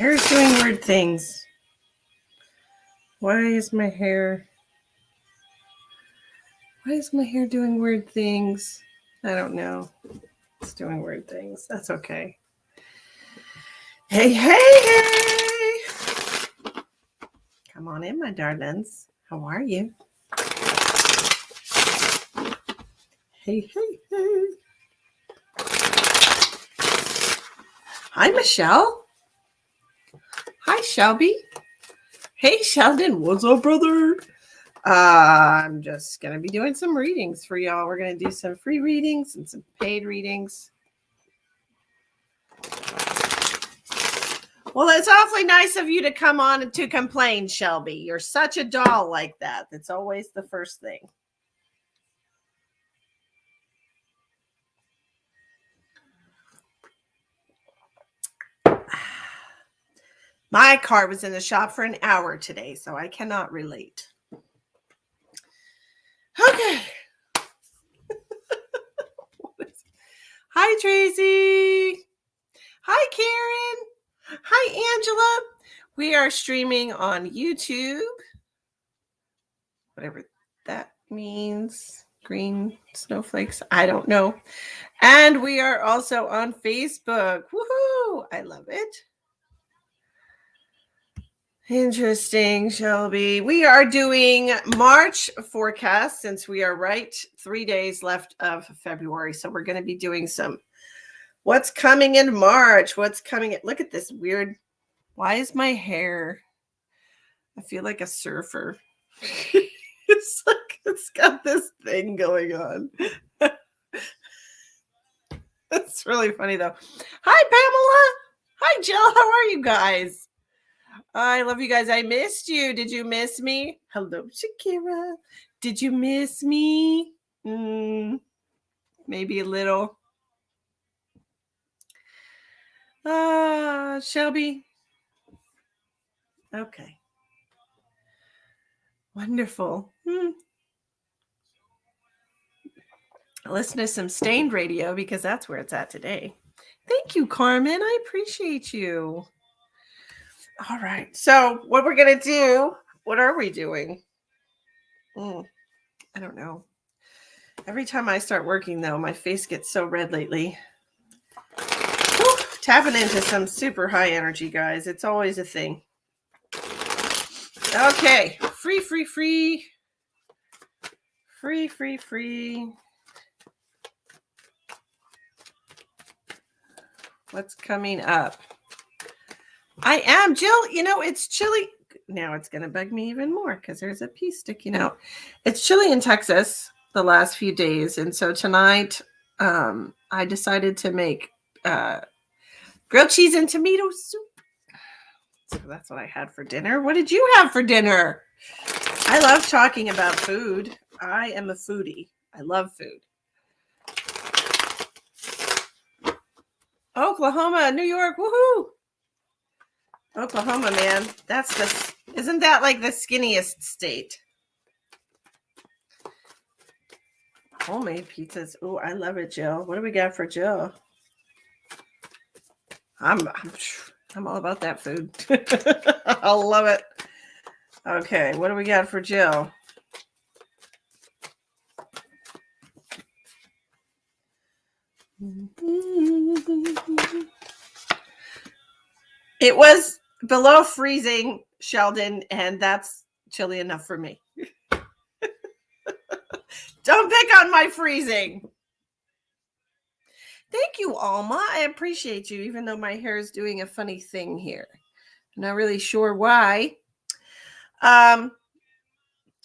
hair's doing weird things. Why is my hair doing weird things? I don't know. It's doing weird things. That's okay. Hey, hey, hey. Come on in, my darlings. How are you? Hey, hey, hey. Hi, Michelle. Hi, Shelby. Hey, Sheldon. What's up, brother? I'm just going to be doing some readings for y'all. We're going to do some free readings and some paid readings. Well, it's awfully nice of you to come on and to complain, Shelby. You're such a doll like that. That's always the first thing. My car was in the shop for an hour today, so I cannot relate. Okay. Hi, Tracy. Hi, Karen. Hi, Angela. We are streaming on YouTube. Whatever that means. Green snowflakes. I don't know. And we are also on Facebook. Woohoo! I love it. Interesting, Shelby. We are doing March forecast since we are right 3 days left of February. So we're going to be doing some what's coming in March. What's coming. Look at this weird. Why is my hair? I feel like a surfer. It's like it's got this thing going on. That's really funny though. Hi, Pamela. Hi, Jill. How are you guys? I love you guys. I missed you. Did you miss me? Hello, Shakira. Did you miss me? Maybe a little. Shelby. Okay. Wonderful. Listen to some Stained Radio because that's where it's at today. Thank you, Carmen. I appreciate you. All right. So what we're going to do, what are we doing? I don't know. Every time I start working, though, my face gets so red lately. Whew, tapping into some super high energy, guys. It's always a thing. Okay. Free. What's coming up? I am, Jill. You know, it's chilly. Now it's going to bug me even more because there's a piece sticking out. It's chilly in Texas the last few days. And so tonight I decided to make grilled cheese and tomato soup. So that's what I had for dinner. What did you have for dinner? I love talking about food. I am a foodie. I love food. Oklahoma, New York, woohoo! Oklahoma, man. Isn't that like the skinniest state? Homemade pizzas. Oh, I love it, Jill. What do we got for Jill? I'm all about that food. I love it. Okay, what do we got for Jill? It was below freezing, Sheldon, and that's chilly enough for me. Don't pick on my freezing. Thank you, Alma. I appreciate you, even though my hair is doing a funny thing here. I'm not really sure why.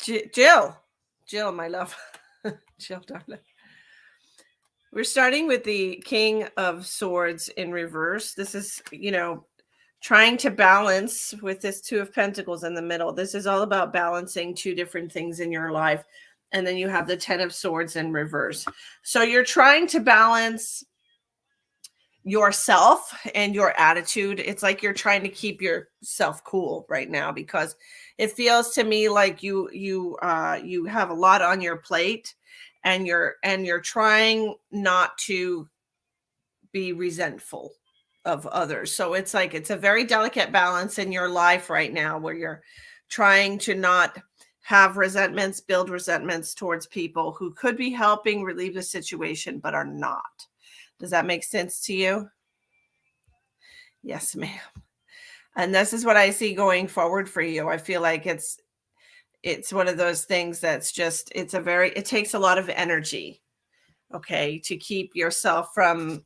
Jill, my love. Jill, darling. We're starting with the King of Swords in reverse. This is, trying to balance with this Two of Pentacles in the middle. This is all about balancing two different things in your life. And then you have the 10 of Swords in reverse. So you're trying to balance yourself and your attitude. It's like you're trying to keep yourself cool right now because it feels to me like you have a lot on your plate and you're trying not to be resentful. of others. So it's like it's a very delicate balance in your life right now where you're trying to not have resentments, build resentments towards people who could be helping relieve the situation but are not. Does that make sense to you? Yes, ma'am. And this is what I see going forward for you. I feel like it's one of those things that's just it takes a lot of energy, okay, to keep yourself from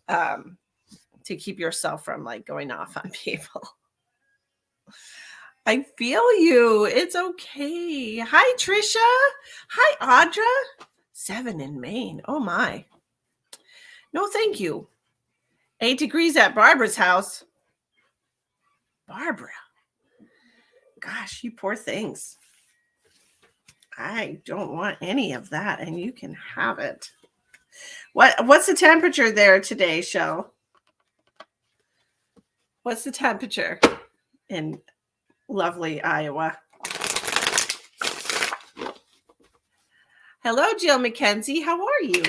like going off on people. I feel you. It's okay. Hi, Trisha. Hi, Audra. 7 in Maine. Oh my. No, thank you. 8 degrees at Barbara's house. Barbara. Gosh, you poor things. I don't want any of that, and you can have it. What's the temperature there today, Shell? What's the temperature in lovely Iowa? Hello, Jill McKenzie. How are you?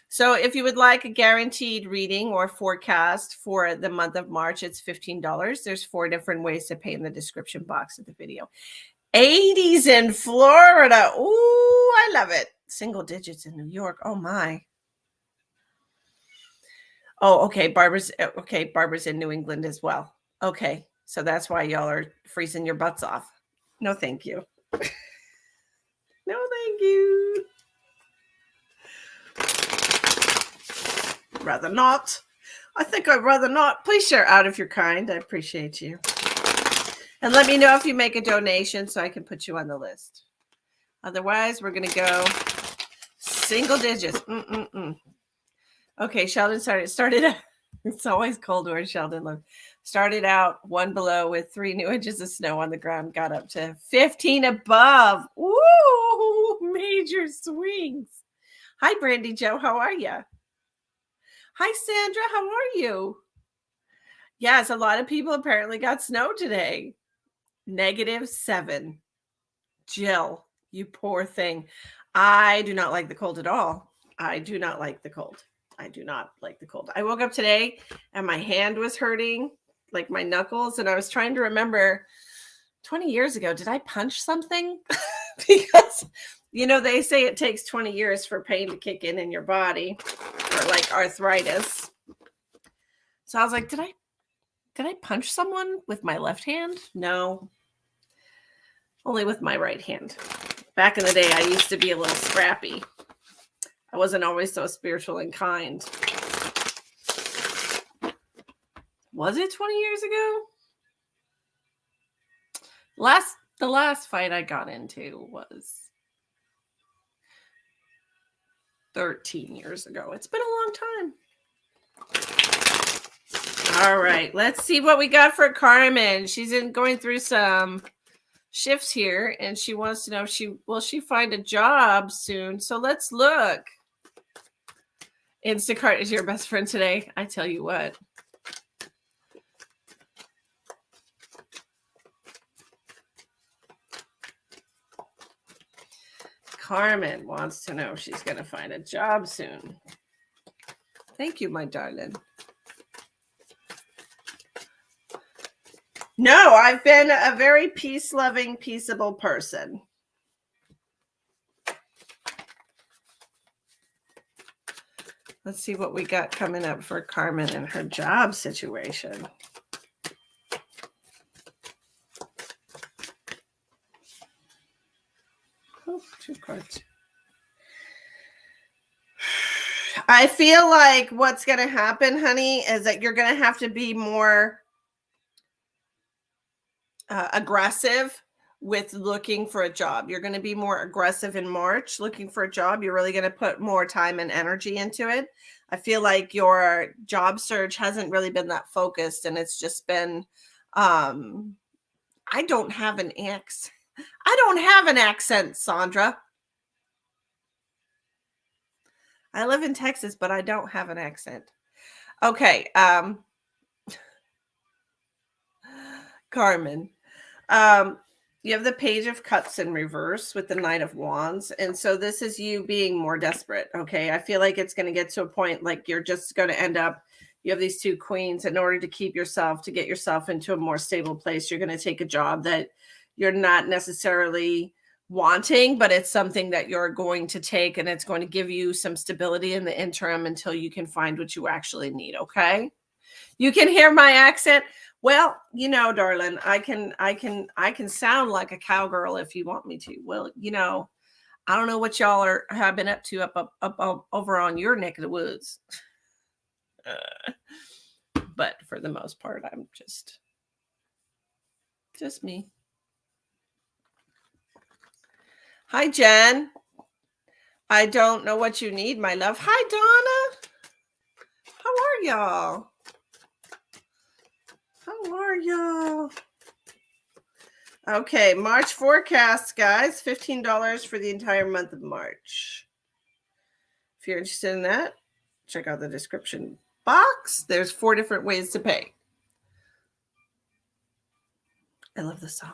So if you would like a guaranteed reading or forecast for the month of March, it's $15. There's 4 different ways to pay in the description box of the video. 80s in Florida. Ooh, I love it. Single digits in New York. Oh my. Oh, okay. Barbara's in New England as well. Okay. So that's why y'all are freezing your butts off. No, thank you. No, thank you. Rather not. I think I'd rather not. Please share out if you're kind. I appreciate you. And let me know if you make a donation so I can put you on the list. Otherwise, we're going to go single digits. Okay, Sheldon started. It's always cold where Sheldon lives. Started out 1 below with 3 new inches of snow on the ground. Got up to 15 above. Ooh, major swings. Hi, Brandy Joe. How are you? Hi, Sandra. How are you? Yes, a lot of people apparently got snow today. -7. Jill, you poor thing. I do not like the cold at all. I do not like the cold. I do not like the cold. I woke up today and my hand was hurting, like my knuckles, and I was trying to remember 20 years ago, did I punch something? Because, they say it takes 20 years for pain to kick in your body, or like arthritis. So I was like, did I punch someone with my left hand? No, only with my right hand. Back in the day, I used to be a little scrappy. I wasn't always so spiritual and kind. Was it 20 years ago? The last fight I got into was 13 years ago. It's been a long time. All right, let's see what we got for Carmen. She's going through some shifts here, and she wants to know if will she find a job soon. So let's look. Instacart is your best friend today. I tell you what. Carmen wants to know if she's going to find a job soon. Thank you, my darling. No, I've been a very peace-loving, peaceable person. Let's see what we got coming up for Carmen and her job situation. Oh, 2 cards. I feel like what's going to happen, honey, is that you're going to have to be more aggressive with looking for a job. You're going to be more aggressive in March looking for a job. You're really going to put more time and energy into it. I feel like your job search hasn't really been that focused, and it's just been I don't have an accent, Sandra. I live in Texas, but I don't have an accent. Okay, Carmen. You have the Page of Cups in reverse with the Knight of Wands. And so this is you being more desperate. Okay. I feel like it's going to get to a point like you're just going to end up, you have these two queens. In order to keep yourself, to get yourself into a more stable place, you're going to take a job that you're not necessarily wanting, but it's something that you're going to take, and it's going to give you some stability in the interim until you can find what you actually need. Okay. You can hear my accent. Well, you know, darling, I can sound like a cowgirl if you want me to. Well, you know, I don't know what y'all have been up to up over on your neck of the woods. But for the most part, I'm just me. Hi, Jen. I don't know what you need, my love. Hi, Donna. How are y'all? How are y'all? Okay, March forecast, guys. $15 for the entire month of March. If you're interested in that, check out the description box. There's 4 different ways to pay. I love this song.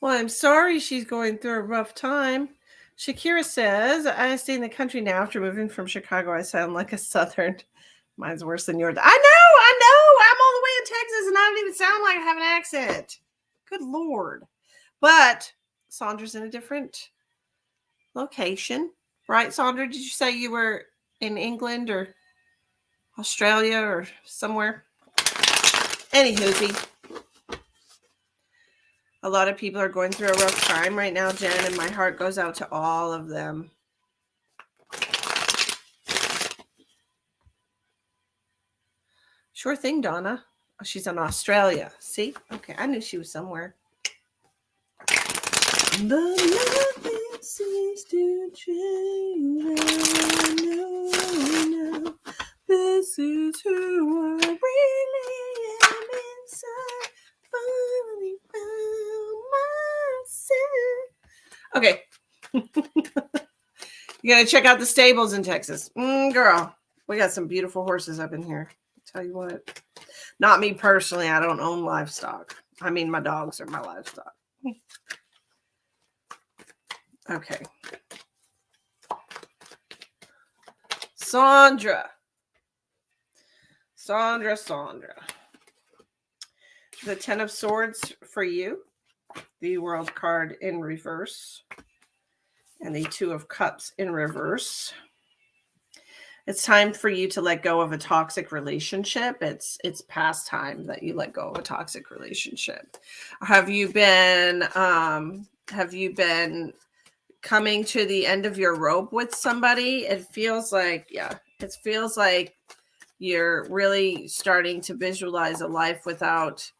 Well, I'm sorry she's going through a rough time. Shakira says, I stay in the country now after moving from Chicago. I sound like a Southern. Mine's worse than yours. I know. I'm all the way in Texas and I don't even sound like I have an accent. Good Lord. But Sandra's in a different location. Right, Sandra? Did you say you were in England or Australia or somewhere? Anywho, a lot of people are going through a rough time right now, Jen, and my heart goes out to all of them. Sure thing, Donna. Oh, she's in Australia. See? Okay, I knew she was somewhere. But nothing seems to change. I know now. This is who I really am inside. Finally found myself. Okay. You gotta check out the stables in Texas. Girl, we got some beautiful horses up in here. I'll tell you what. Not me personally. I don't own livestock. I mean, my dogs are my livestock. Okay. Sandra. The 10 of Swords for you. The World card in reverse. And the 2 of Cups in reverse. It's time for you to let go of a toxic relationship. It's past time that you let go of a toxic relationship. Have you been coming to the end of your rope with somebody? It feels like, it feels like you're really starting to visualize a life without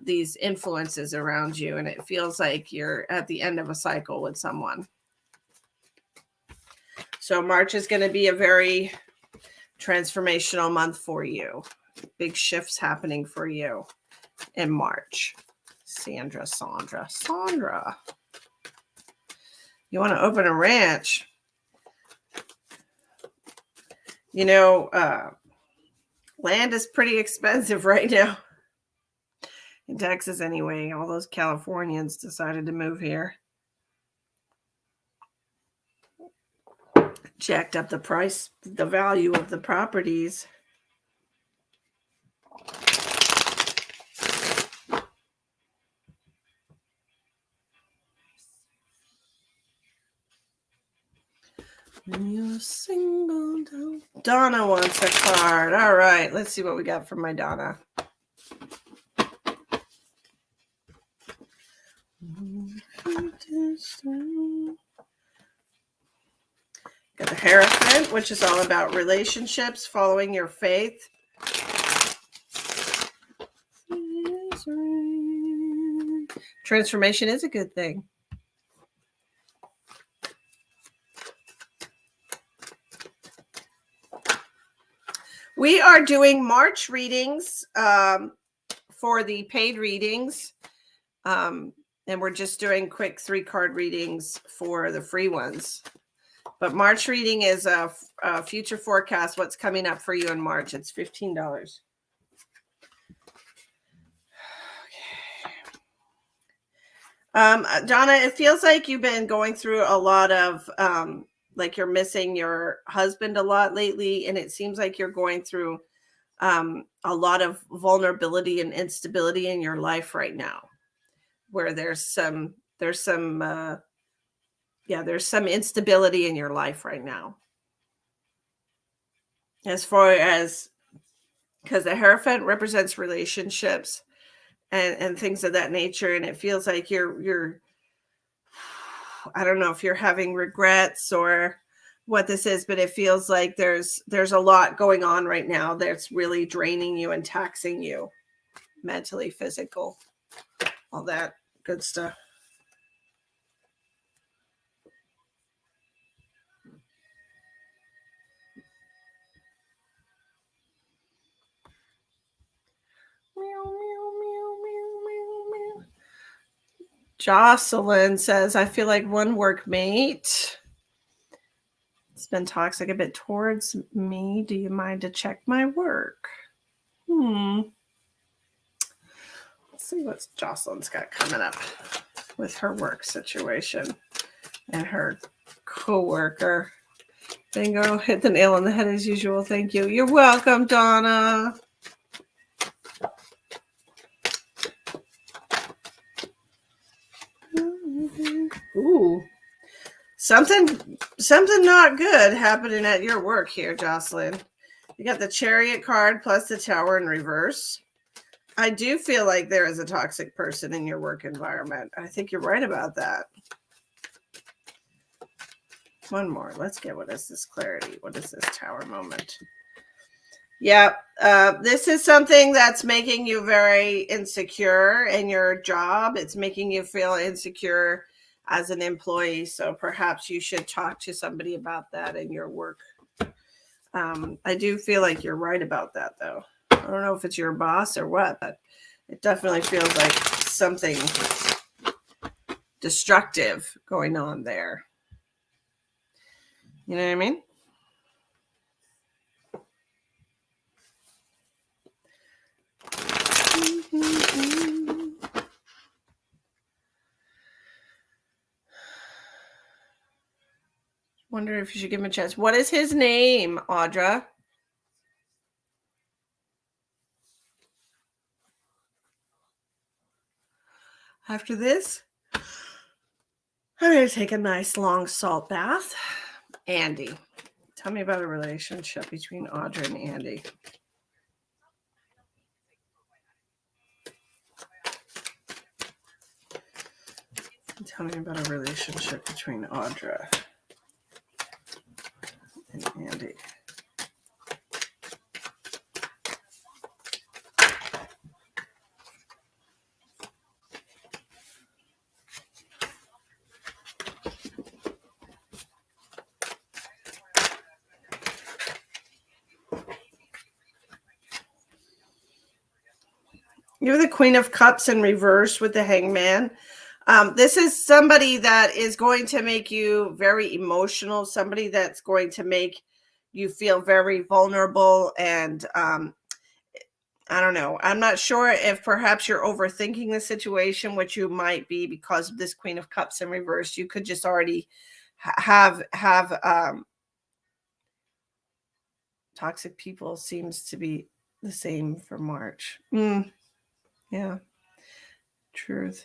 these influences around you. And it feels like you're at the end of a cycle with someone. So March is going to be a very transformational month for you. Big shifts happening for you in March. Sandra. You want to open a ranch. You know, land is pretty expensive right now. In Texas anyway. All those Californians decided to move here. Jacked up the price, the value of the properties. When you're single, Donna wants a card. All right, let's see what we got from my Donna. Got the Hierophant, which is all about relationships, following your faith. Transformation is a good thing. We are doing March readings for the paid readings. And we're just doing quick 3-card readings for the free ones. But March reading is a future forecast, what's coming up for you in March. It's $15. Donna, it feels like you've been going through a lot of, like you're missing your husband a lot lately. And it seems like you're going through a lot of vulnerability and instability in your life right now, where there's some instability in your life right now. As far as, because the Hierophant represents relationships and things of that nature. And it feels like you're, I don't know if you're having regrets or what this is, but it feels like there's a lot going on right now that's really draining you and taxing you mentally, physical, all that good stuff. Jocelyn says, I feel like one workmate has been toxic a bit towards me. Do you mind to check my work? Let's see what Jocelyn's got coming up with her work situation and her coworker. Bingo, hit the nail on the head as usual. Thank you. You're welcome, Donna. Ooh, something not good happening at your work here, Jocelyn. You got the Chariot card plus the Tower in reverse. I do feel like there is a toxic person in your work environment. I think you're right about that. One more. Let's get, what is this clarity? What is this Tower moment? Yeah, this is something that's making you very insecure in your job. It's making you feel insecure as an employee. So perhaps you should talk to somebody about that in your work. I do feel like you're right about that, though. I don't know if it's your boss or what, but it definitely feels like something destructive going on there. You know what I mean? Wonder if you should give him a chance. What is his name, Audra? After this, I'm going to take a nice long salt bath. Andy. Tell me about a relationship between Audra and Andy. Tell me about a relationship between Audra and Andy. You're the Queen of Cups in reverse with the Hangman. This is somebody that is going to make you very emotional, somebody that's going to make you feel very vulnerable. And I don't know. I'm not sure if perhaps you're overthinking the situation, which you might be because of this Queen of Cups in reverse. You could just already have toxic people seems to be the same for March. Yeah. Truth.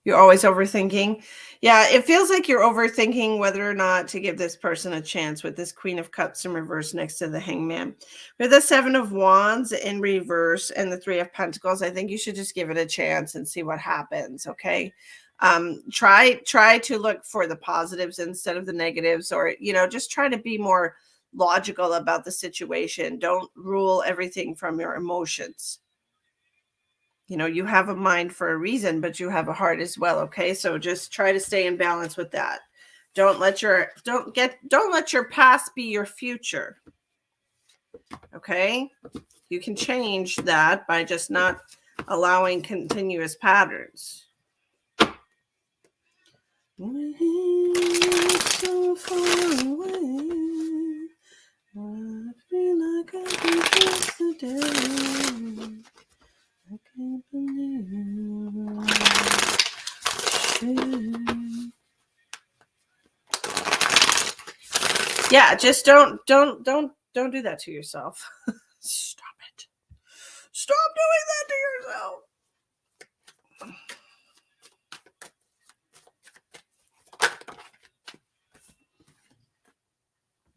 You're always overthinking. Yeah, it feels like you're overthinking whether or not to give this person a chance with this Queen of Cups in reverse next to the Hangman. With the Seven of Wands in reverse and the Three of Pentacles, I think you should just give it a chance and see what happens, okay? Try to look for the positives instead of the negatives, or, just try to be more logical about the situation. Don't rule everything from your emotions. You have a mind for a reason, but you have a heart as well. Okay. So just try to stay in balance with that. Don't let your past be your future. Okay. You can change that by just not allowing continuous patterns. So far away, I feel like I can taste the day. I can't believe it. Yeah, just don't do that to yourself. Stop it. Stop doing that to yourself.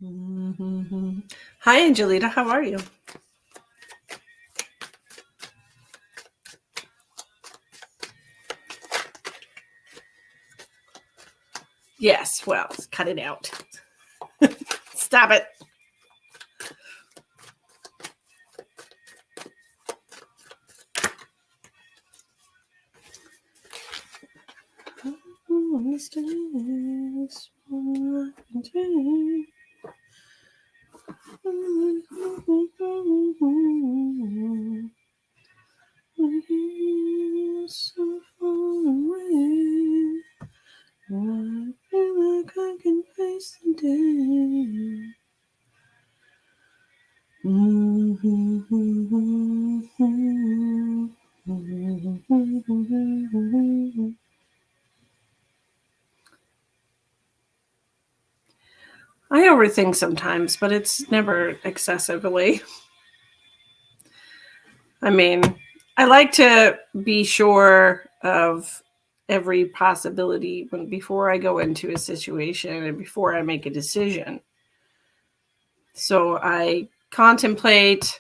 Mm-hmm. Hi, Angelita. How are you? Yes, well, cut it out. Stop it. So far away, I feel like I can face the day. I overthink sometimes, but it's never excessively. I mean, I like to be sure of every possibility before I go into a situation and before I make a decision. So I contemplate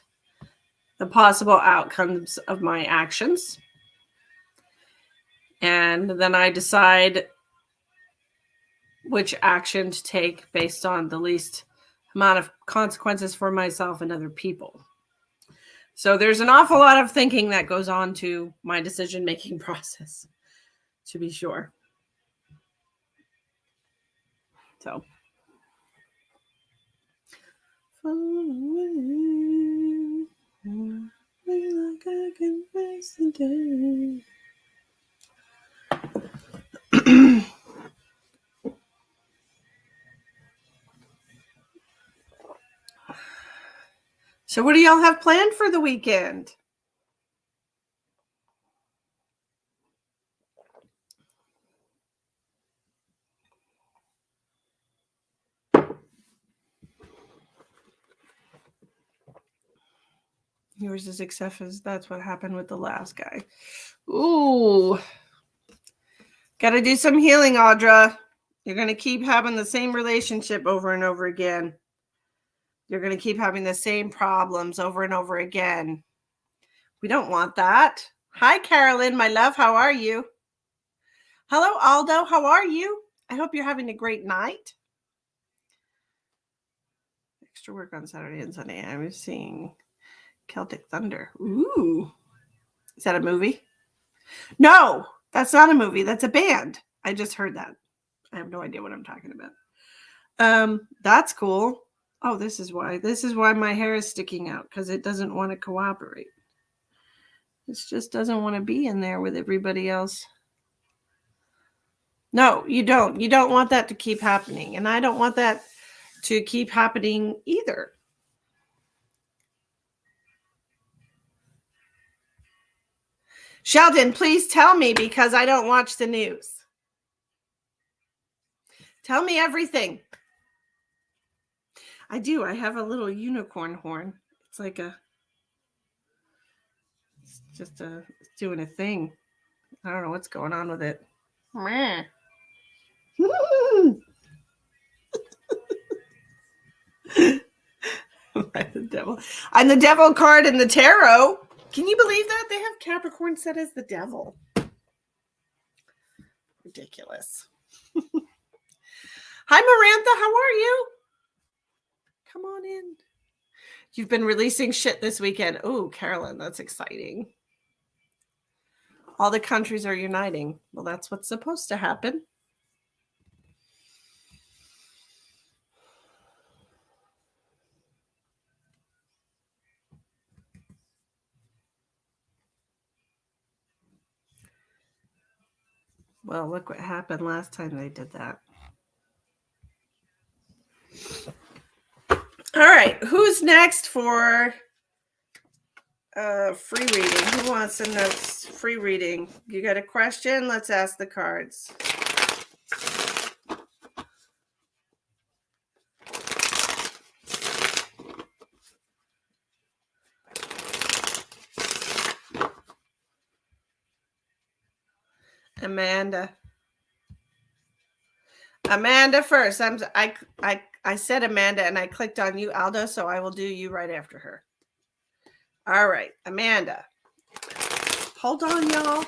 the possible outcomes of my actions. And then I decide which action to take based on the least amount of consequences for myself and other people. So there's an awful lot of thinking that goes on to my decision-making process, to be sure. So. Far away, like I can face the day. So what do y'all have planned for the weekend? Yours is except as that's what happened with the last guy. Ooh. Gotta do some healing, Audra. You're gonna keep having the same relationship over and over again. You're gonna keep having the same problems over and over again. We don't want that. Hi, Carolyn, my love. How are you? Hello, Aldo. How are you? I hope you're having a great night. Extra work on Saturday and Sunday. I was seeing Celtic Thunder. Ooh. Is that a movie? No, that's not a movie. That's a band. I just heard that. I have no idea what I'm talking about. That's cool. Oh, this is why my hair is sticking out, because it doesn't want to cooperate. It just doesn't want to be in there with everybody else. No, you don't. You don't want that to keep happening. And I don't want that to keep happening either. Sheldon, please tell me, because I don't watch the news. Tell me everything. I do. I have a little unicorn horn. It's like it's just it's doing a thing. I don't know what's going on with it. Meh. I'm the devil. I'm the devil card in the tarot. Can you believe that? They have Capricorn set as the devil. Ridiculous. Hi, Marantha. How are you? Come on in. You've been releasing shit this weekend. Oh, Carolyn, that's exciting. All the countries are uniting. Well, that's what's supposed to happen. Well, look what happened last time they did that. All right, who's next for free reading? Who wants a notes free reading? You got a question? Let's ask the cards. Amanda. Amanda first. I said Amanda and I clicked on you, Aldo, so I will do you right after her. All right, Amanda. Hold on, y'all.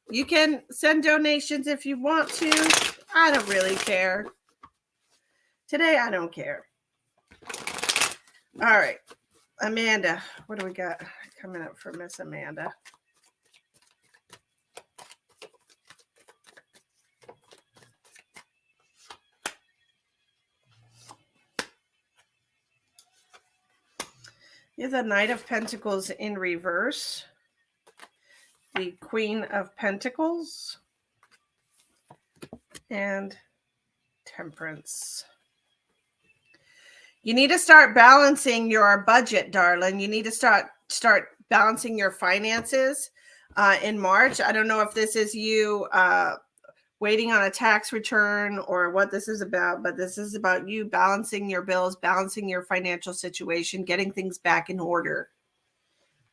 You can send donations if you want to. I don't really care. Today, I don't care. All right, Amanda. What do we got coming up for Miss Amanda? You have the Knight of Pentacles in reverse, the Queen of Pentacles, and Temperance. You need to start balancing your budget, darling. You need to start balancing your finances in March. I don't know if this is you waiting on a tax return or what this is about, but this is about you balancing your bills, balancing your financial situation, getting things back in order.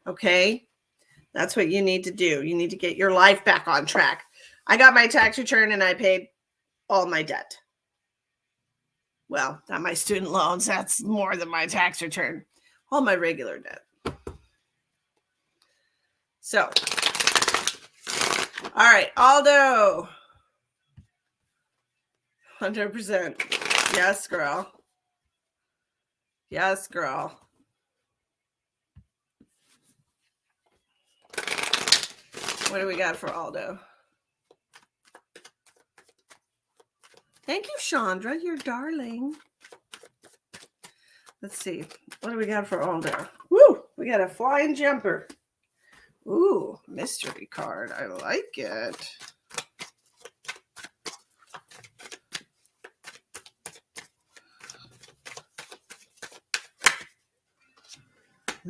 Okay? That's what you need to do. You need to get your life back on track. I got my tax return and I paid all my debt. Well, not my student loans. That's more than my tax return. All my regular debt. So, all right, Aldo. 100%. Yes, girl. Yes, girl. What do we got for Aldo? Thank you, Chandra. You're darling. Let's see. What do we got for Aldo? Woo! We got a flying jumper. Ooh, mystery card. I like it.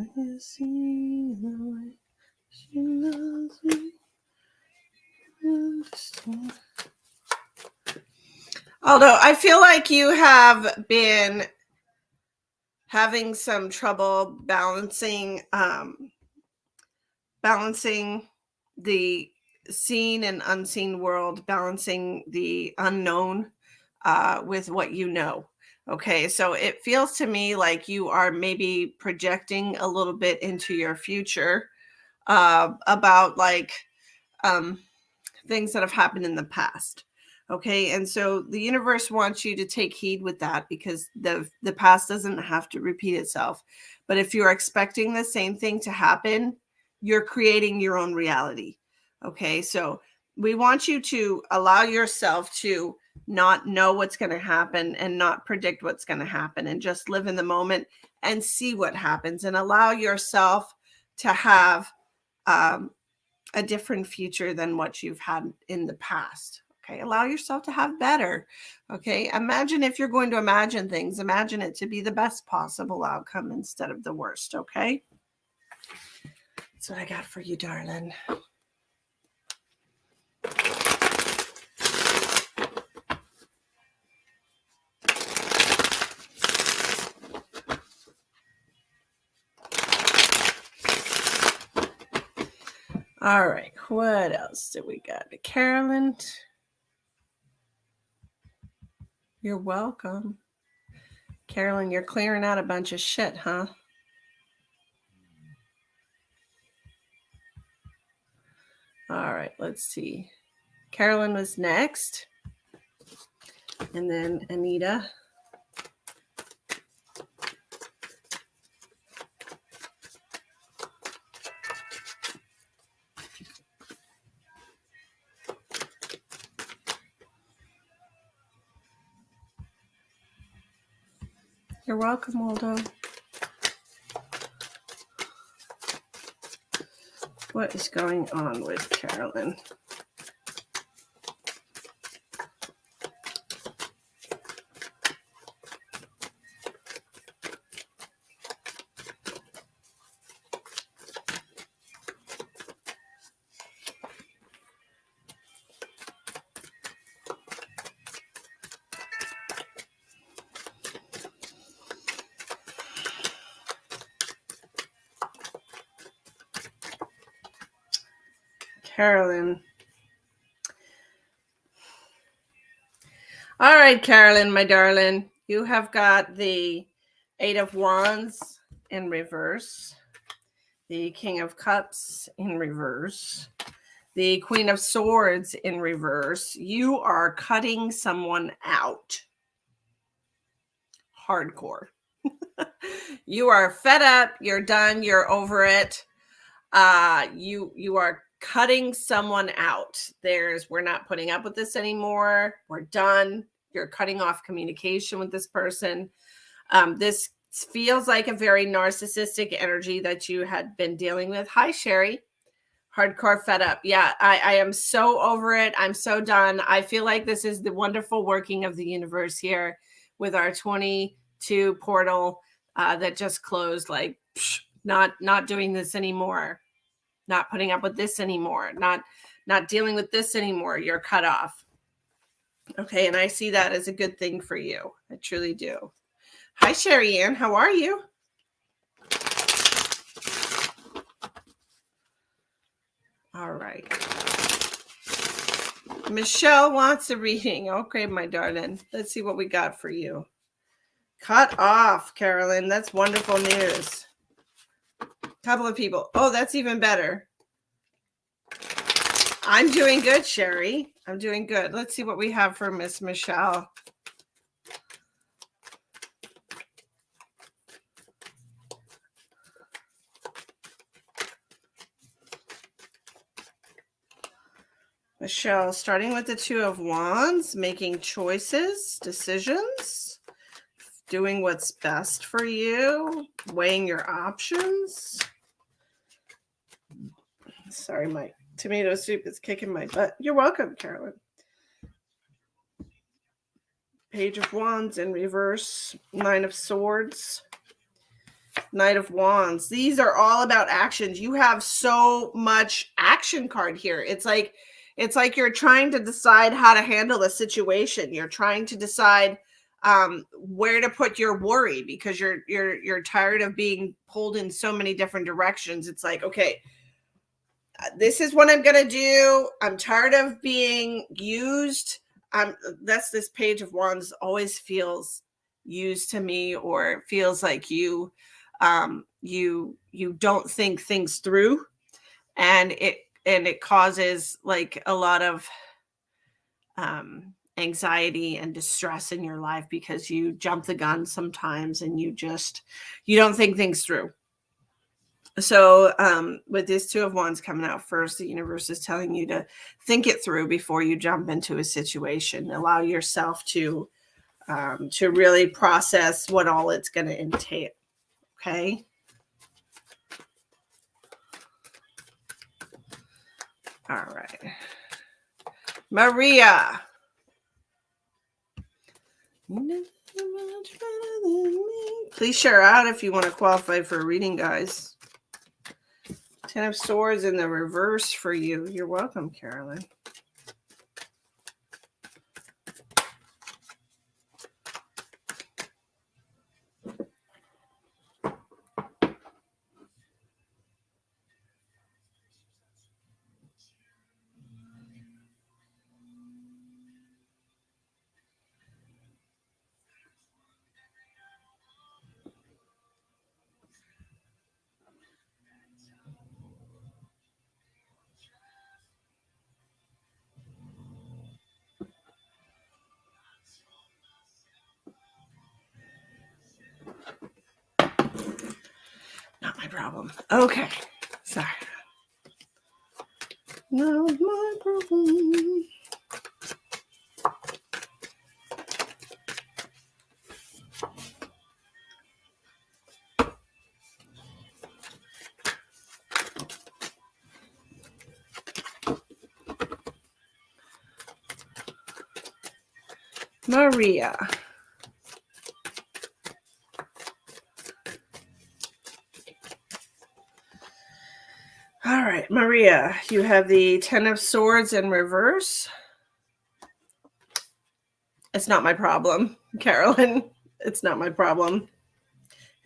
I can see the way she loves me. Although I feel like you have been having some trouble balancing the seen and unseen world, balancing the unknown with what you know. Okay, so it feels to me like you are maybe projecting a little bit into your future about like things that have happened in the past. Okay, and so the universe wants you to take heed with that because the past doesn't have to repeat itself. But if you're expecting the same thing to happen, you're creating your own reality. Okay, so we want you to allow yourself to not know what's going to happen and not predict what's going to happen and just live in the moment and see what happens and allow yourself to have a different future than what you've had in the past. Okay, allow yourself to have better. Okay, imagine if you're going to imagine things, imagine it to be the best possible outcome instead of the worst. Okay, that's what I got for you, darling. All right, what else do we got? Carolyn, you're welcome. Carolyn, you're clearing out a bunch of shit, huh? All right, let's see. Carolyn was next. And then Anita. You're welcome, Waldo. What is going on with Carolyn? Carolyn. All right, Carolyn, my darling. You have got the Eight of Wands in reverse, the King of Cups in reverse, the Queen of Swords in reverse. You are cutting someone out. Hardcore. You are fed up. You're done. You're over it. You are cutting someone out. We're not putting up with this anymore. We're done. You're cutting off communication with this person. This feels like a very narcissistic energy that you had been dealing with. Hi, Sherry. Hardcore fed up. Yeah, I am so over it. I'm so done. I feel like this is the wonderful working of the universe here with our 22 portal that just closed. Like, not doing this anymore. Not putting up with this anymore. Not dealing with this anymore. You're cut off. Okay, and I see that as a good thing for you. I truly do. Hi, Sherry Ann. How are you? All right. Michelle wants a reading. Okay, my darling. Let's see what we got for you. Cut off, Carolyn. That's wonderful news. Couple of people. Oh, that's even better. I'm doing good, Sherry. I'm doing good. Let's see what we have for Miss Michelle. Michelle, starting with the Two of Wands, making choices, decisions, doing what's best for you, weighing your options. Sorry, my tomato soup is kicking my butt. You're welcome, Carolyn. Page of Wands in reverse, Nine of Swords, Knight of Wands. These are all about actions. You have so much action card here. It's like you're trying to decide how to handle the situation. You're trying to decide where to put your worry because you're tired of being pulled in so many different directions. It's like, okay, this is what I'm going to do. I'm tired of being used. That's this Page of Wands always feels used to me, or feels like you don't think things through, and it causes like a lot of anxiety and distress in your life because you jump the gun sometimes and you don't think things through. So with this Two of Wands coming out first, the universe is telling you to think it through before you jump into a situation. Allow yourself to really process what all it's going to entail. Okay. All right. Maria. Please share out if you want to qualify for a reading, guys. Ten of Swords in the reverse for you. You're welcome, Carolyn. Not my problem. Okay. Sorry. Not my problem. Maria. All right, Maria, you have the Ten of Swords in reverse. It's not my problem, Carolyn. It's not my problem.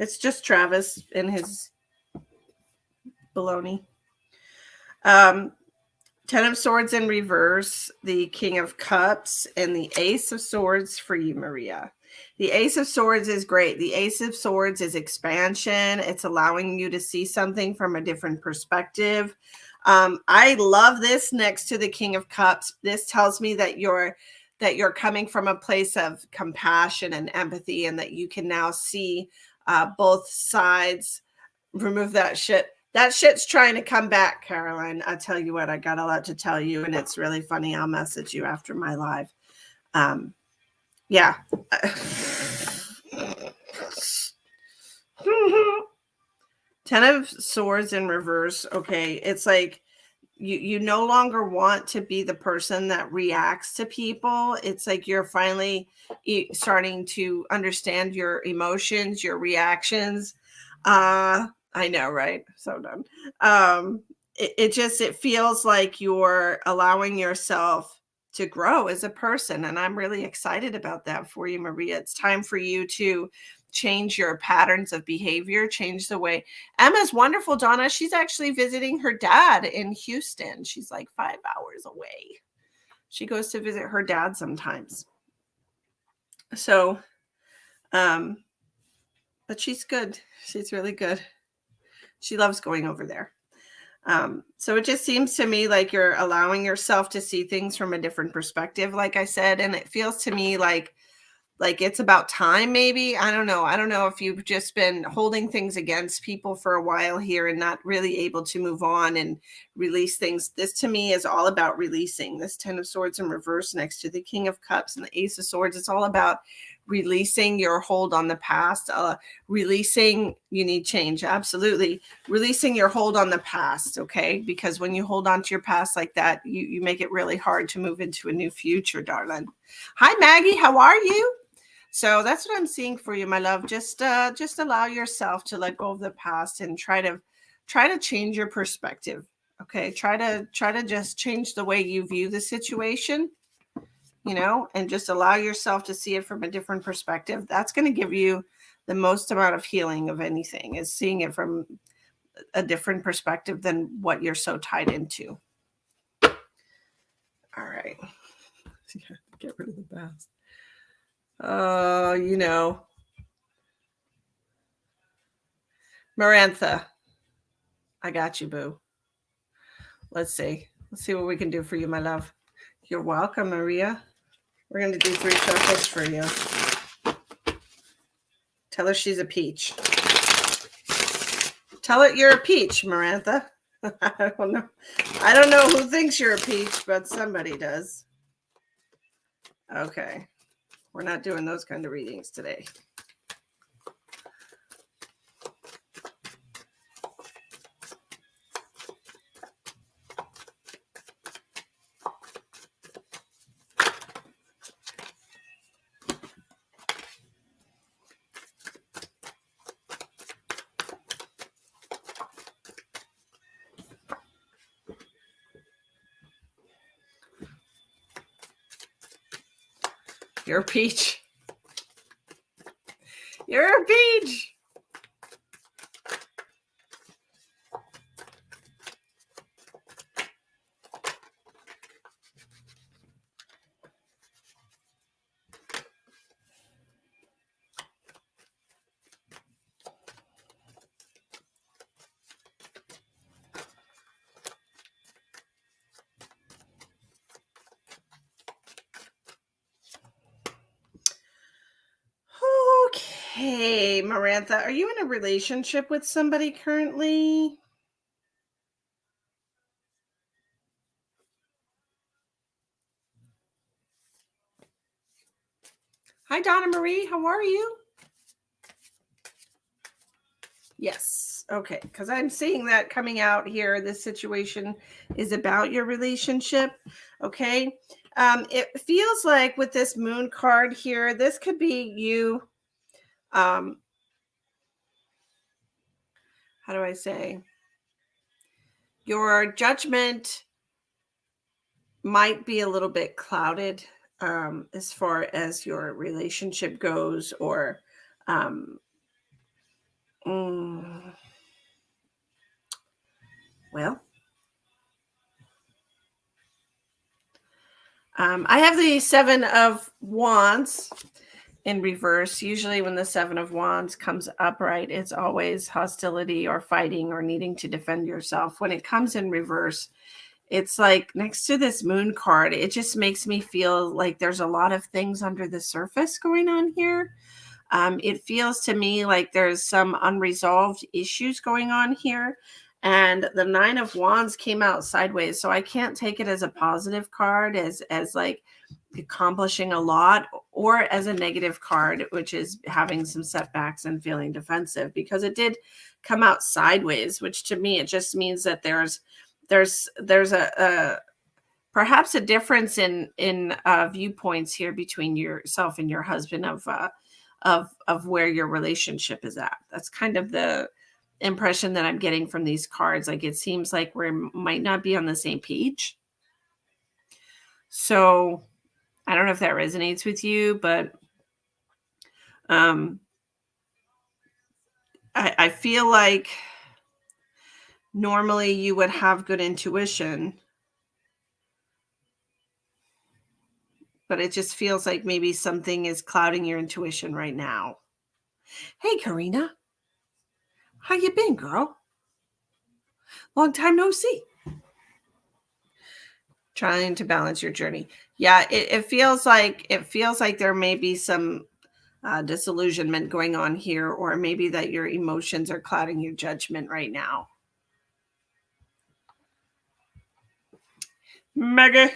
It's just Travis and his baloney. Ten Ten of Swords in reverse, the King of Cups, and the Ace of Swords for you, Maria. The Ace of Swords is great. The Ace of Swords is expansion. It's allowing you to see something from a different perspective. I love this next to the King of Cups. This tells me that you're coming from a place of compassion and empathy, and that you can now see both sides. Remove that shit. That shit's trying to come back, Caroline. I tell you what, I got a lot to tell you, and it's really funny. I'll message you after my live. Yeah. Ten of Swords in reverse. Okay. It's like you no longer want to be the person that reacts to people. It's like you're finally starting to understand your emotions, your reactions. I know, right? So done. It feels like you're allowing yourself to grow as a person, and I'm really excited about that for you, Maria. It's time for you to change your patterns of behavior, change the way. Emma's wonderful, Donna. She's actually visiting her dad in Houston. She's like 5 hours away. She goes to visit her dad sometimes. So, but she's good. She's really good. She loves going over there. So it just seems to me like you're allowing yourself to see things from a different perspective, like I said, and it feels to me like it's about time, maybe. I don't know if you've just been holding things against people for a while here and not really able to move on and release things. This to me is all about releasing. This Ten of Swords in reverse next to the King of Cups and the Ace of Swords. It's all about releasing your hold on the past. Releasing, you need change. Absolutely. Releasing your hold on the past. Okay. Because when you hold on to your past like that, you make it really hard to move into a new future, darling. Hi, Maggie. How are you? So that's what I'm seeing for you, my love. Just allow yourself to let go of the past and try to change your perspective. Okay. Try to just change the way you view the situation, and just allow yourself to see it from a different perspective. That's going to give you the most amount of healing of anything, is seeing it from a different perspective than what you're so tied into. All right. Get rid of the past. Marantha, I got you, boo. Let's see what we can do for you, my love. You're welcome, Maria. We're going to do 3 circles for you. Tell her she's a peach. Tell it you're a peach, Marantha. I don't know who thinks you're a peach, but somebody does. Okay. We're not doing those kind of readings today. You're a peach. You're a peach. Okay, Marantha, are you in a relationship with somebody currently? Hi, Donna Marie. How are you? Yes. Okay. Because I'm seeing that coming out here. This situation is about your relationship. Okay. It feels like with this moon card here, this could be you. How do I say? Your judgment might be a little bit clouded as far as your relationship goes, or well, I have the Seven of Wands in reverse. Usually when the Seven of Wands comes upright, it's always hostility or fighting or needing to defend yourself. When it comes in reverse, it's like next to this Moon card, it just makes me feel like there's a lot of things under the surface going on here. It feels to me like there's some unresolved issues going on here. And the Nine of Wands came out sideways. So I can't take it as a positive card, as like accomplishing a lot, or as a negative card, which is having some setbacks and feeling defensive, because it did come out sideways, which to me, it just means that there's a perhaps a difference in viewpoints here between yourself and your husband of where your relationship is at. That's kind of the impression that I'm getting from these cards. Like it seems like we might not be on the same page. So I don't know if that resonates with you, but I feel like normally you would have good intuition, but it just feels like maybe something is clouding your intuition right now. Hey, Karina, how you been, girl? Long time no see. Trying to balance your journey. Yeah, it feels like there may be some disillusionment going on here, or maybe that your emotions are clouding your judgment right now. Maggie.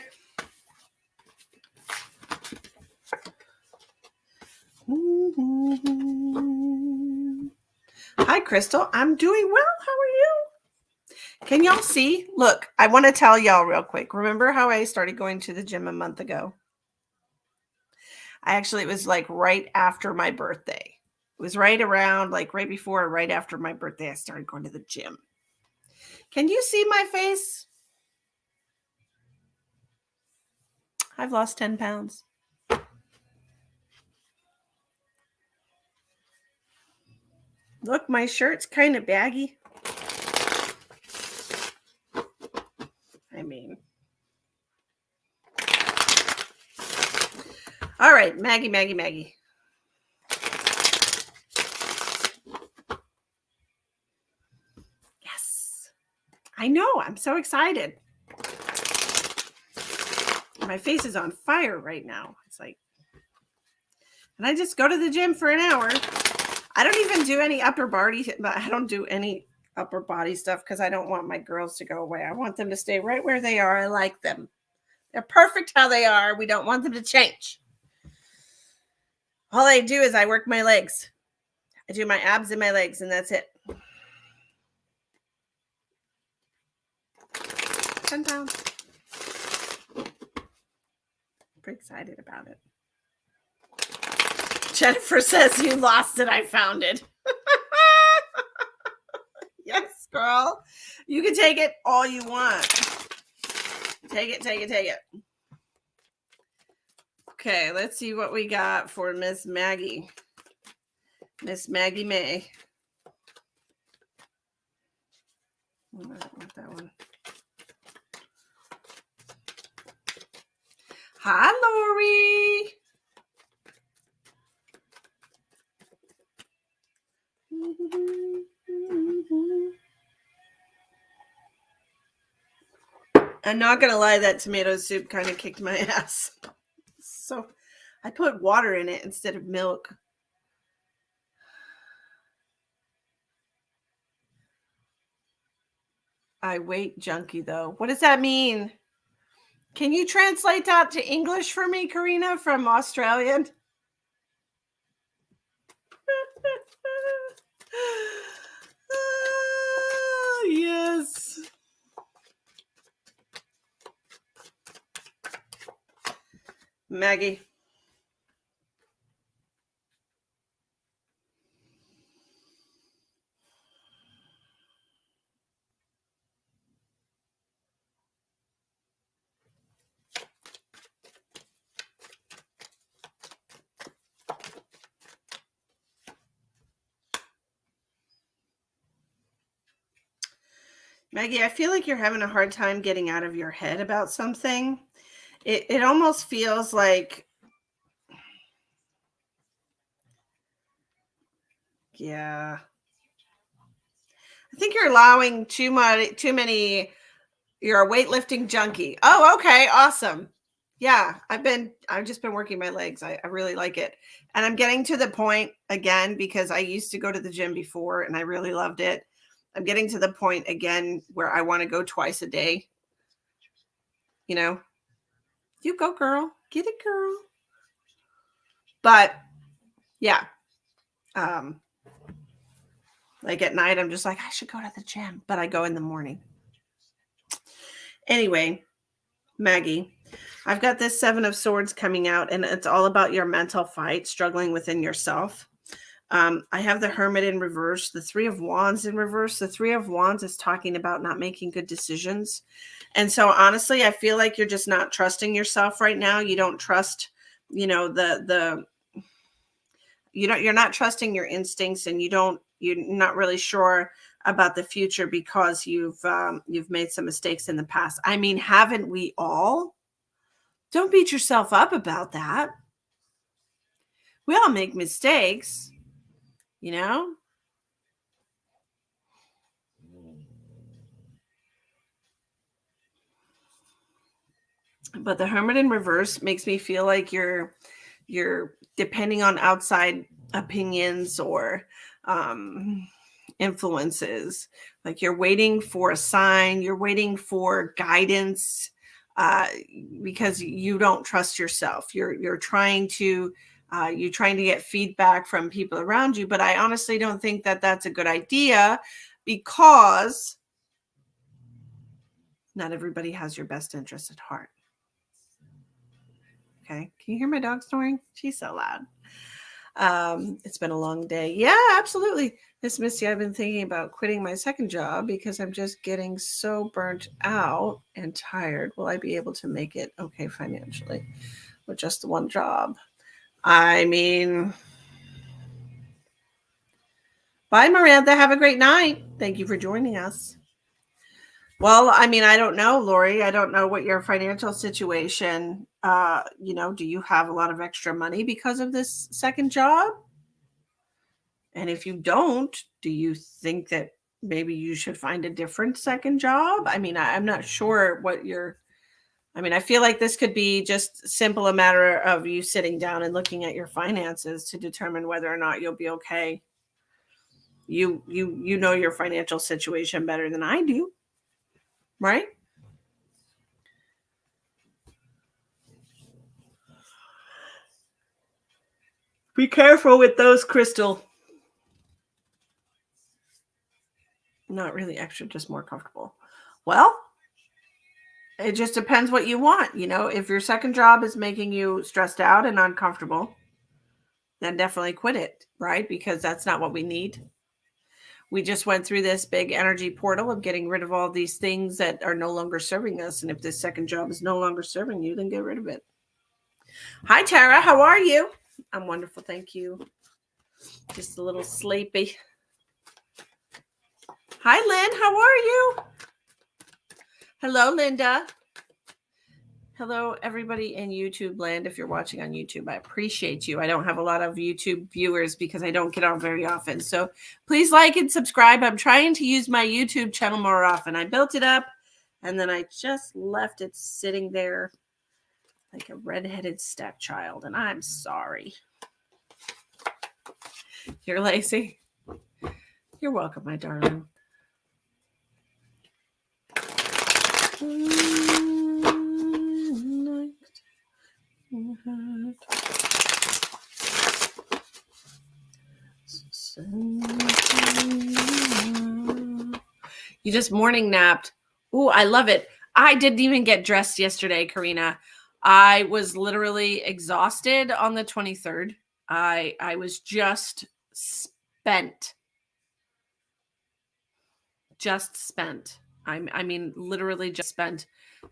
Hi, Crystal. I'm doing well. How are you? Can y'all see? Look, I want to tell y'all real quick. Remember how I started going to the gym a month ago? It was like right after my birthday. It was right around, like right before or right after my birthday, I started going to the gym. Can you see my face? I've lost 10 pounds. Look, my shirt's kind of baggy. I mean, all right, Maggie. Yes, I know. I'm so excited. My face is on fire right now. It's like, and I just go to the gym for an hour. I don't even do any upper body, but I don't do any upper body stuff because I don't want my girls to go away. I want them to stay right where they are. I like them. They're perfect how they are. We don't want them to change. All I do is I work my legs. I do my abs and my legs, and that's it. 10 pounds. Pretty excited about it. Jennifer says you lost it. I found it. Yes, girl. You can take it all you want. Take it. Okay, let's see what we got for Miss Maggie. Miss Maggie May. I don't want that one. Hi, Lori. I'm not going to lie, that tomato soup kind of kicked my ass. So I put water in it instead of milk. I weight junkie, though. What does that mean? Can you translate that to English for me, Karina, from Australian? Yes. Maggie. Maggie, I feel like you're having a hard time getting out of your head about something. it almost feels like, yeah. I think you're allowing too many. You're a weightlifting junkie. Oh, okay, awesome. Yeah, I've just been working my legs. I really like it. And I'm getting to the point again, because I used to go to the gym before and I really loved it. I'm getting to the point again where I want to go twice a day. You know, you go, girl. Get it, girl. But yeah, um, like at night, I'm just like, I should go to the gym, but I go in the morning. Anyway, Maggie, I've got this Seven of Swords coming out, and it's all about your mental fight, struggling within yourself. I have the Hermit in reverse, the Three of Wands in reverse. The Three of Wands is talking about not making good decisions. And so honestly, I feel like you're just not trusting yourself right now. You don't trust, you're not trusting your instincts, and you're not really sure about the future because you've made some mistakes in the past. I mean, haven't we all? Don't beat yourself up about that. We all make mistakes, you know? But the Hermit in reverse makes me feel like you're depending on outside opinions or influences. Like you're waiting for a sign, you're waiting for guidance, uh, because you don't trust yourself. You're trying to get feedback from people around you, but I honestly don't think that that's a good idea, because not everybody has your best interest at heart. Okay. Can you hear my dog snoring? She's so loud. It's been a long day. Yeah, absolutely. Miss Misty, I've been thinking about quitting my second job because I'm just getting so burnt out and tired. Will I be able to make it okay financially with just the one job? I mean, bye, Miranda. Have a great night. Thank you for joining us. Well, I mean, I don't know, Lori. I don't know what your financial situation, do you have a lot of extra money because of this second job? And if you don't, do you think that maybe you should find a different second job? I mean, I'm not sure I feel like this could be just simple a matter of you sitting down and looking at your finances to determine whether or not you'll be okay. You know your financial situation better than I do, right? Be careful with those, Crystal. Not really extra, just more comfortable. Well, it just depends what you want. If your second job is making you stressed out and uncomfortable, then definitely quit it, right? Because that's not what we need. We just went through this big energy portal of getting rid of all these things that are no longer serving us. And if this second job is no longer serving you, then get rid of it. Hi, Tara. How are you? I'm wonderful. Thank you. Just a little sleepy. Hi, Lynn. How are you? Hello, Linda. Hello, everybody in YouTube land. If you're watching on YouTube, I appreciate you. I don't have a lot of YouTube viewers because I don't get on very often. So please like and subscribe. I'm trying to use my YouTube channel more often. I built it up and then I just left it sitting there like a redheaded stepchild. And I'm sorry. You're lazy. You're welcome, my darling. You just morning napped. Ooh, I love it. I didn't even get dressed yesterday, Karina. I was literally exhausted on the 23rd. I was just spent. I mean, literally just spent.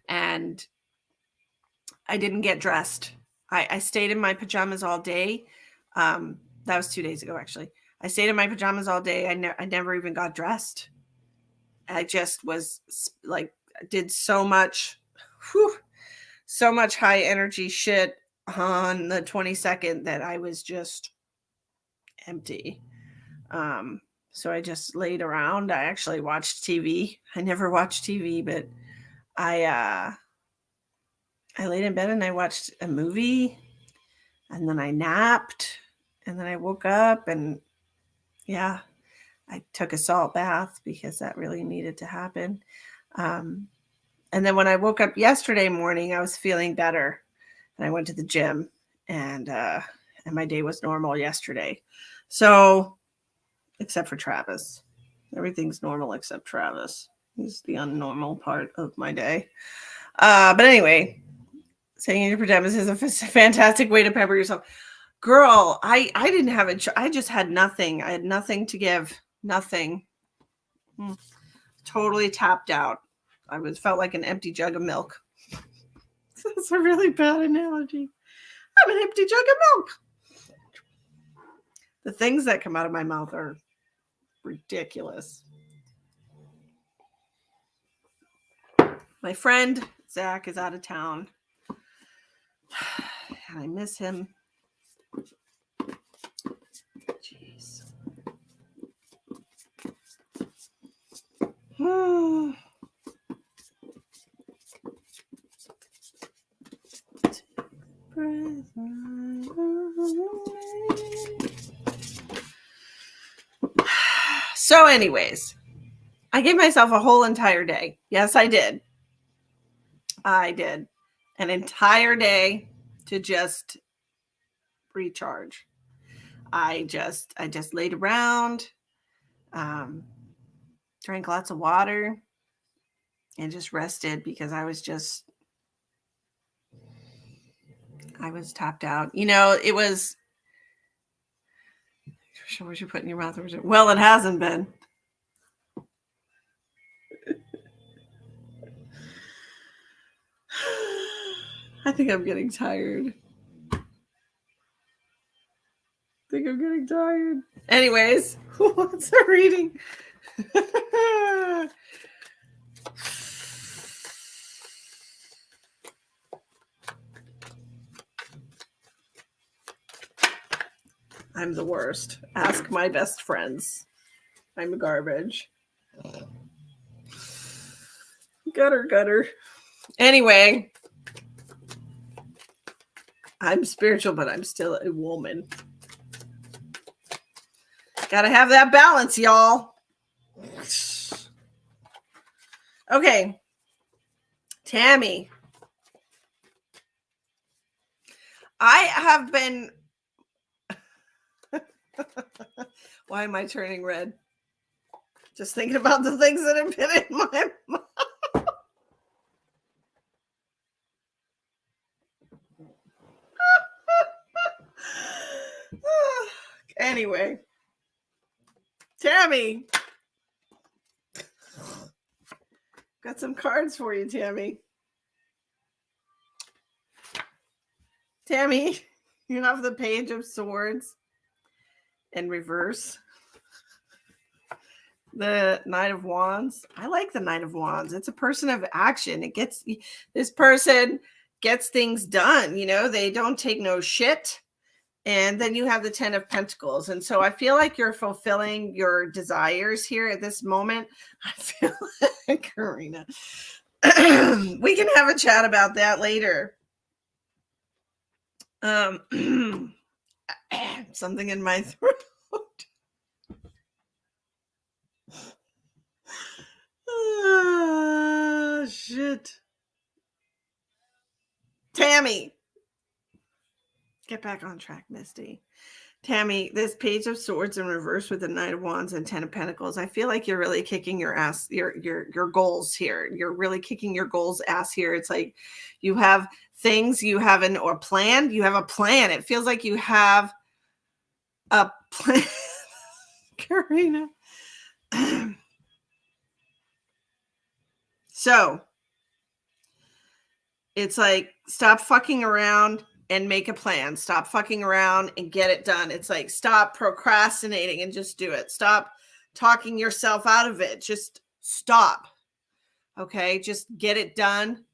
And I didn't get dressed. I stayed in my pajamas all day. That was 2 days ago, actually. I stayed in my pajamas all day. I never even got dressed. I just was like, did so much so much high energy shit on the 22nd that I was just empty. So I just laid around. I actually watched TV. I never watched TV, but I laid in bed and I watched a movie, and then I napped, and then I woke up, and yeah, I took a salt bath because that really needed to happen. And then when I woke up yesterday morning, I was feeling better, and I went to the gym, and my day was normal yesterday. So, except for Travis, everything's normal except Travis. He's the unnormal part of my day. But anyway, saying in your pajamas is a fantastic way to pamper yourself. Girl, I didn't have it. I just had nothing. I had nothing to give. Nothing. Totally tapped out. Felt like an empty jug of milk. That's a really bad analogy. I'm an empty jug of milk. The things that come out of my mouth are ridiculous. My friend Zach is out of town. And I miss him. Jeez. So anyways, I gave myself a whole entire day. Yes, I did. I did an entire day to just recharge. I just laid around, drank lots of water, and just rested because I was tapped out. You know, it was. What you put in your mouth? Well, it hasn't been. I think I'm getting tired. Anyways, what's the reading? I'm the worst. Ask my best friends. I'm garbage. Gutter. Anyway, I'm spiritual, but I'm still a woman. Gotta have that balance, y'all. Okay. Tammy. I have been... Why am I turning red? Just thinking about the things that have been in my mouth. Anyway. Tammy. Got some cards for you, Tammy. Tammy, you have the Page of Swords in reverse. The Knight of Wands. I like the Knight of Wands. It's a person of action. This person gets things done. You know, they don't take no shit. And then you have the 10 of Pentacles. And so I feel like you're fulfilling your desires here at this moment. I feel like, Karina, we can have a chat about that later. Something in my throat. Shit. Tammy. Get back on track, Misty. Tammy, this Page of Swords in reverse with the Knight of Wands and 10 of Pentacles. I feel like you're really kicking your ass, your goals here. You're really kicking your goals ass here. It's like you have things, you have a plan. You have a plan. It feels like you have a plan. Karina. So it's like, stop fucking around and make a plan. Stop fucking around and get it done. It's like, stop procrastinating and just do it. Stop talking yourself out of it. Just stop. Okay. Just get it done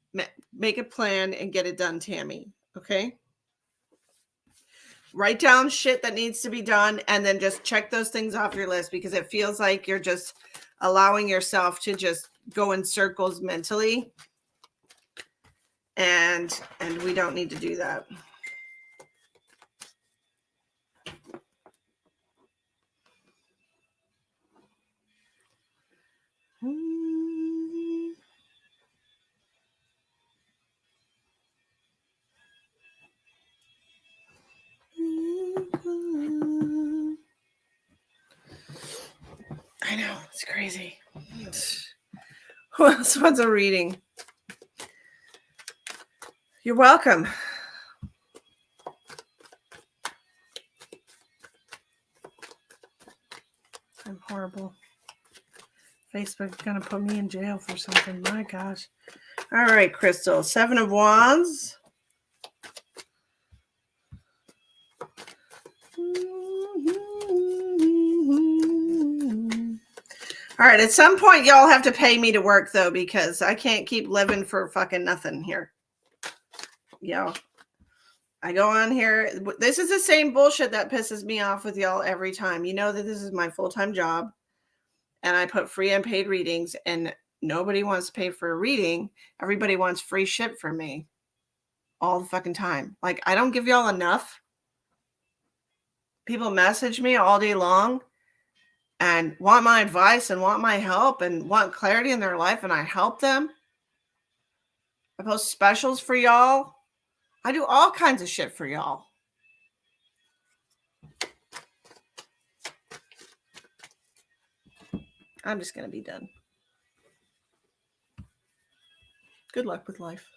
make a plan and get it done, Tammy. Okay? Write down shit that needs to be done and then just check those things off your list, because it feels like you're just allowing yourself to just go in circles mentally. And we don't need to do that. I know, it's crazy. Who else wants a reading? You're welcome. I'm horrible. Facebook's gonna put me in jail for something. My gosh. All right, Crystal. 7 of Wands. All right, at some point, y'all have to pay me to work, though, because I can't keep living for fucking nothing here. Yo, I go on here. This is the same bullshit that pisses me off with y'all every time. You know that this is my full-time job, and I put free and paid readings, and nobody wants to pay for a reading. Everybody wants free shit from me all the fucking time. Like, I don't give y'all enough. People message me all day long and want my advice and want my help and want clarity in their life, and I help them. I post specials for y'all. I do all kinds of shit for y'all. I'm just going to be done. Good luck with life.